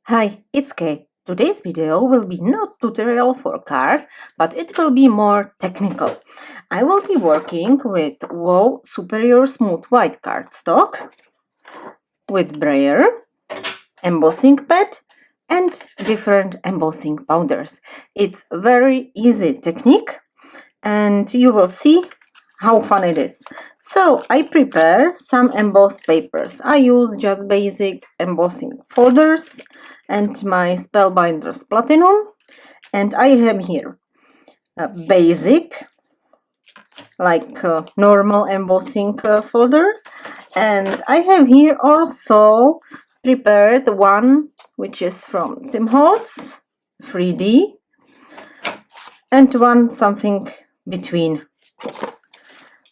Hi, it's Kate. Today's video will be not tutorial for cards, but it will be more technical. I will be working with WoW Superior Smooth White cardstock, with brayer, embossing pad, and different embossing powders. It's very easy technique, and you will see how fun it is. So I prepare some embossed papers. I use just basic embossing folders and my Spellbinders Platinum, and I have here a basic like normal embossing folders, and I have here also prepared one which is from Tim Holtz 3D and one something between.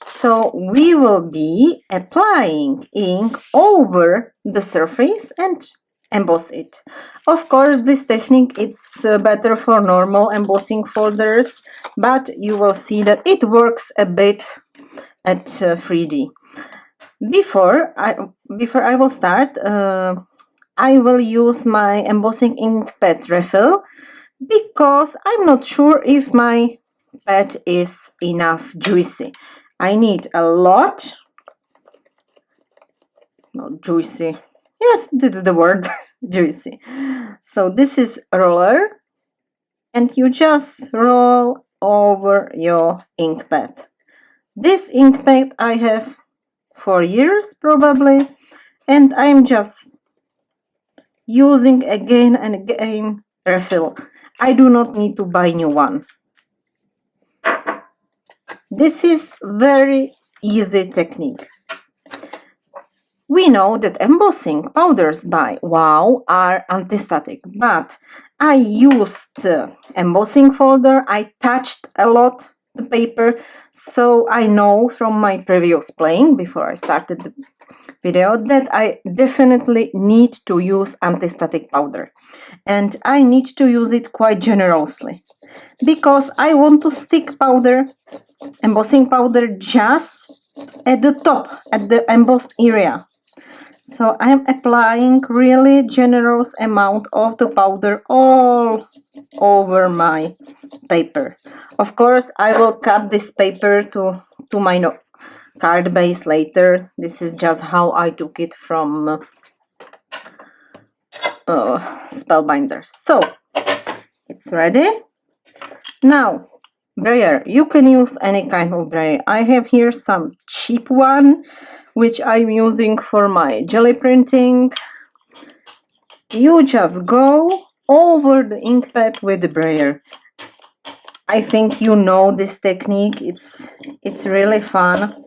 So we will be applying ink over the surface and emboss it. Of course, this technique is better for normal embossing folders, but you will see that it works a bit at 3D. Before I will start, I will use my embossing ink pad refill because I'm not sure if my pad is enough juicy. I need a lot. Not juicy. Yes, that's the word. Juicy. So this is a roller, and you just roll over your ink pad. This ink pad I have for years probably, and I'm just using again and again refill. I do not need to buy new one. This is very easy technique. We know that embossing powders by WOW are anti-static, but I used embossing folder. I touched a lot the paper, so I know from my previous playing before I started the video that I definitely need to use anti-static powder, and I need to use it quite generously because I want to stick powder, embossing powder, just at the top, at the embossed area. So I'm applying really generous amount of the powder all over my paper. Of course, I will cut this paper to my card base later. This is just how I took it from Spellbinders. So it's ready. Now, brayer. You can use any kind of brayer. I have here some cheap one, which I'm using for my jelly printing. You just go over the ink pad with the brayer. I think you know this technique. It's really fun.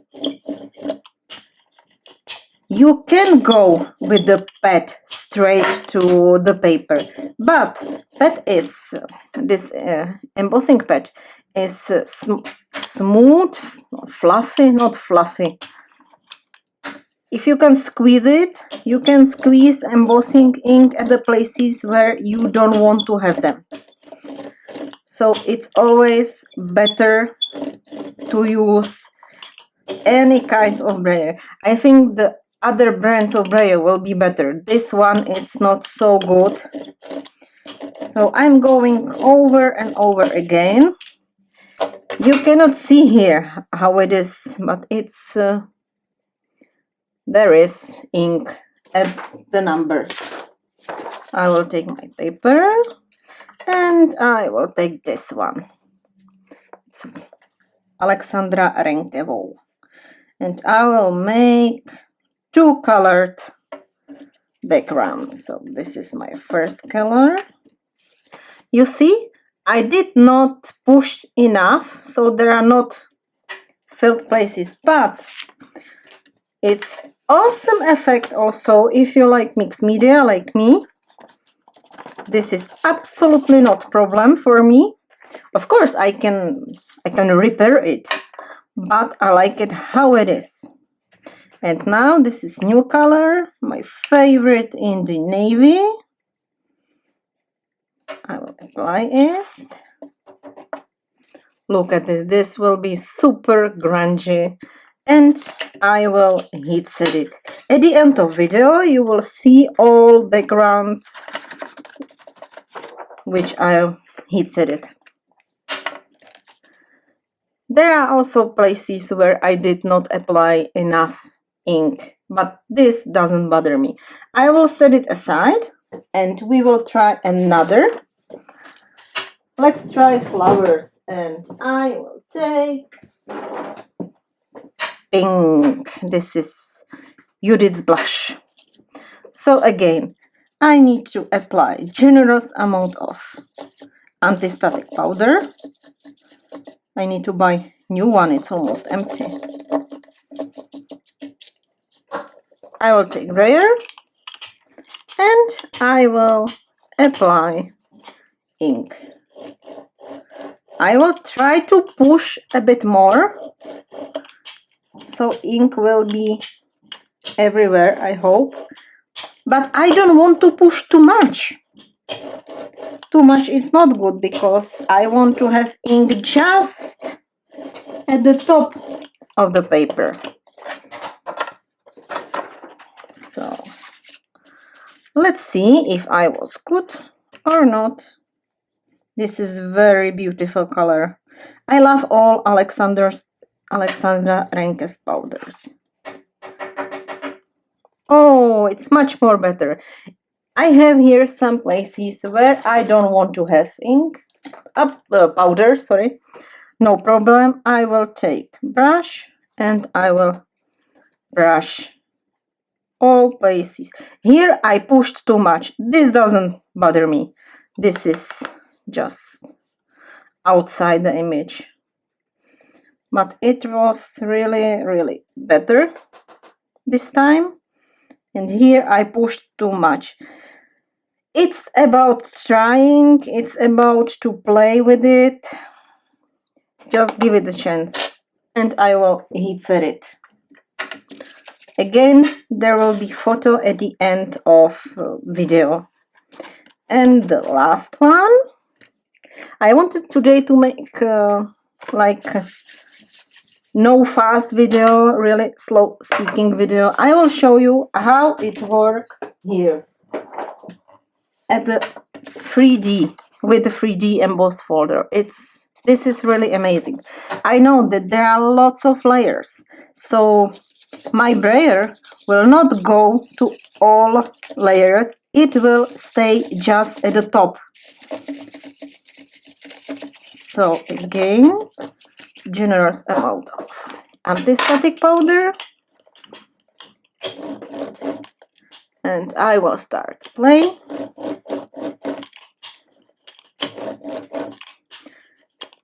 You can go with the pad straight to the paper, but this embossing pad is smooth, fluffy, not fluffy. If you can squeeze it, you can squeeze embossing ink at the places where you don't want to have them. So it's always better to use any kind of brayer. I think the other brands of brayer will be better. This one, it's not so good. So I'm going over and over again. You cannot see here how it is, but it's there is ink at the numbers. I will take my paper and I will take this one. It's Alexandra Renkevou. And I will make two colored backgrounds. So this is my first color. You see, I did not push enough, so there are not filled places, but it's awesome effect also if you like mixed media like me. This is absolutely not problem for me. Of course, I can repair it, but I like it how it is. And now this is new color, my favorite in the navy. I will apply it. Look at this. This will be super grungy, and I will heat set it. At the end of video, you will see all backgrounds which I heat set it. There are also places where I did not apply enough ink, but this doesn't bother me. I will set it aside and we will try another. Let's try flowers, and I will take pink. This is Judith's blush. So again, I need to apply generous amount of anti-static powder. I need to buy new one, it's almost empty. I will take brayer and I will apply ink. I will try to push a bit more, so ink will be everywhere, I hope. But I don't want to push too much. Too much is not good, because I want to have ink just at the top of the paper. So let's see if I was good or not. This is very beautiful color. I love all Alexandra Renke's powders. Oh, it's much more better. I have here some places where I don't want to have ink, powder, sorry. No problem. I will take brush and I will brush all places. Here I pushed too much. This doesn't bother me. This is just outside the image. But it was really better this time. And here I pushed too much. It's about trying, it's about to play with it. Just give it a chance. And I will heat set it. Again, there will be photo at the end of video. And the last one, I wanted today to make no fast video, really slow speaking video. I will show you how it works here at the 3D with the 3D embossed folder. This is really amazing. I know that there are lots of layers, so my brayer will not go to all layers. It will stay just at the top. So again, generous amount of anti-static powder, and I will start play.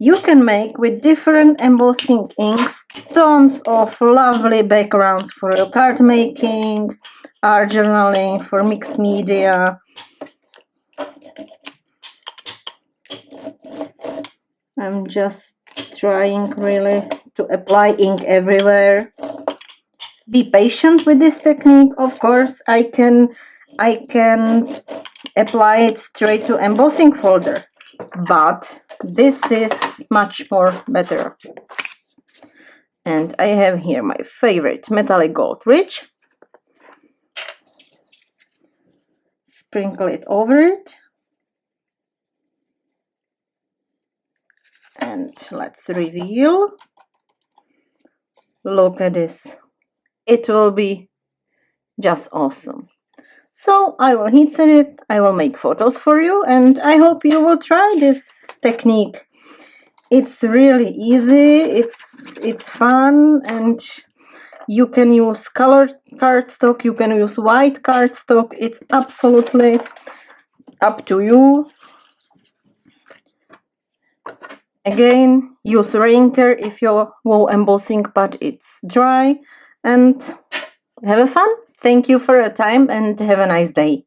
You can make with different embossing inks tons of lovely backgrounds for your card making, art journaling, for mixed media. I'm just trying really to apply ink everywhere. Be patient with this technique. Of course, I can apply it straight to embossing folder, but this is much more better. And I have here my favorite metallic gold rich. Sprinkle it over it. And let's reveal. Look at this. It will be just awesome. So I will heat set it, I will make photos for you, and I hope you will try this technique. It's really easy, it's fun, and you can use colored cardstock, you can use white cardstock. It's absolutely up to you. Again, use rainwear if you're embossing, but it's dry, and have a fun. Thank you for your time and have a nice day.